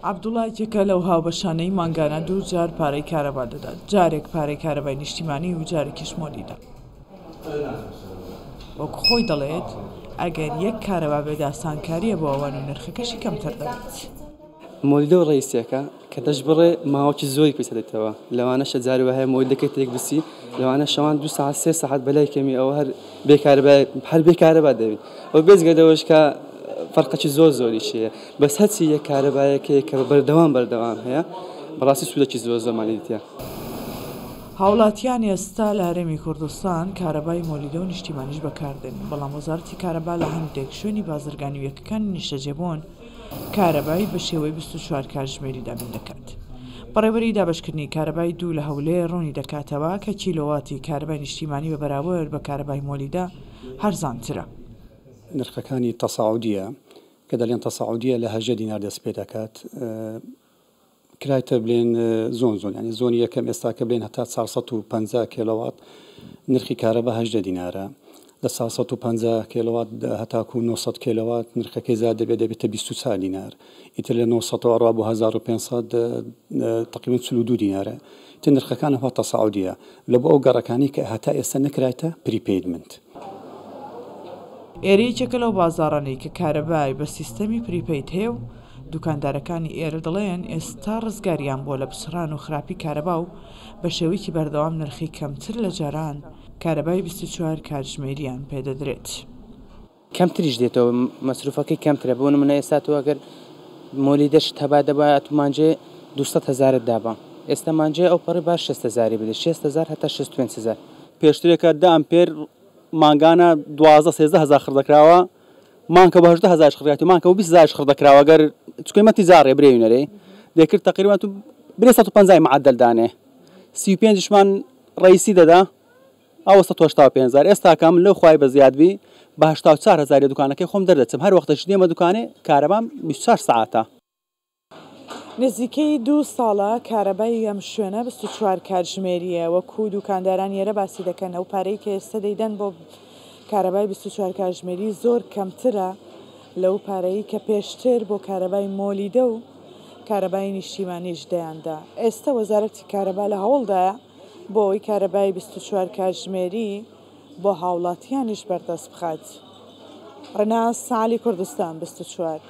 عەبدوڵڵا یەکێکە لەو هاوبەشانەی مانگانە دوو جار پارەی کارەبا دەدات، جارێک پارەی کارەبای نیشتیمانی و جارێکیش مۆلیدە. وەکو خۆی دەڵێت ئەگەر یەک کارەبا بێت ئاسانکاریە بۆ ئەوان و نرخەکەشی کەمتر دەبێت. مۆلیدە و ڕئیسیەکە کە دەش بڕێ ماوەکی زۆری پێ دێتەوە، لەوانەشە جاری وهەیە مۆلیدەکەی تێک بسی، لەوانە شەوان 2 ساعت 3 ساعت بەلای کەمی ئەوە هەر بێکارەبا دەبێت. ئەو بێزگەدەوەش کە فەرقەکی زۆری شەیە، بەس هەرچی یەک کارەبایەکەیە کە بەردەوام هەیە بەڕاستی سوودێکی زۆرمانی دیتە. هاوڵاتیان ئێستا لە هەرێمی کوردستان کارەبای مۆلیدە و نیشتیمانیش بەکاردێنن، بەڵام وەزارەتی کارەبا لە هەندێک شوێنی بازرگانی و یەکەکانی نیشتەجێبوون کارەبای بە شێوەی 24 کاتژمێری دابین دەکات. بەڕێوەری دابشکردنی کارەبای دوو لە هەولێر ڕوونی دەکاتەوە کە کیلۆواتی کارەبای نیشتیمانی بە بەراورد بە کارەبای مۆلیدە هەرزانترە. نرخەکانی تەساعودیە کە دەڵێن تەساعودیە لە 10 دینار دەست پێ دەکات، کرایتە بڵێن زۆن ینی زۆنی یەکەم ئێستا کە بڵێن هەتا 450 کیلۆوات نرخی کارەبا 18 دینارە، لە 450 کیلۆوات هەتاکو 900 کیلۆوات نرخەکەی زیاد دەبێتە 24 دینار، ئیتر لە 900 ڕوا بۆ 1500 تقریباً 42 دینارە. تر نرخەکان هەوا تەساعودیە لە بۆ ئەو گەڕەکانی کە هەتا ئێستا نەکرایتە پریپیدمنت. ئێرەیەکێکە لەو بازاڕانەی کە کارەبای بە سیستەمی پریپەید هەیە و دوکاندارەکانی ئێرە دەڵێن ئێستا ڕزگاریان بۆ لە پچڕان و خراپی کارەبا و بە شێوەیەکی بەردەوام نرخی کەمتر لە جاران کارەبای 24 کاتژمێریان پێدەدرێت. کەمتریش دێتەوە، مەسروفەکەی کەمترە. بۆ نمونە ئێستا تۆ ئەگەر مۆلیدەش هەبا دەبات مانجێ 200,000 دابا، ئێستا مانجێ ئەو پەڕی باش 6,000 بدە، 6,000 هەتا 6,000. پێشترێکە 10 ئەمپێر مانگانە 12-13,000 خڕدەکراوە، مانکە بە 18,000 خڕاتی مانکە و 20,000 خڕدەکراوە گەر چکەمەتی زارێ برێوینەرەی دەکرد تقریبا تو برێ 150 معدل دانێ 35مان ڕئیسی دەدا ئەوە 185,000. ئێستا کام لەو خوای بە زیادبی بە 84,000 دوکانەکەی خۆم دەردەچم، هەر وەختەش دێمە دوکانێ کارەبام 24 ساعتە. نزیکەی 2 ساڵە کارەبای ئەم شوێنە 24 کاتژمێریە، وەکو دوکانداران ئێرە باسی دەکەن ئەو پارەی کە ئێستا دەیدەن بۆ کارەبای 24 کاتژمێری زۆر کەمترە لەو پارەی کە پێشتر بۆ کارەبای مۆلیدە و کارەبای نیشتیمانیش دەیاندا. ئێستا وەزارەتی کارەبا لە هەوڵدایە بۆ ئەوەی کارەبای 24 کاتژمێری بۆ هاوڵاتیانیش بەردەست بخات. ڕەناس سالی کوردستان 24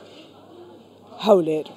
هەولێر.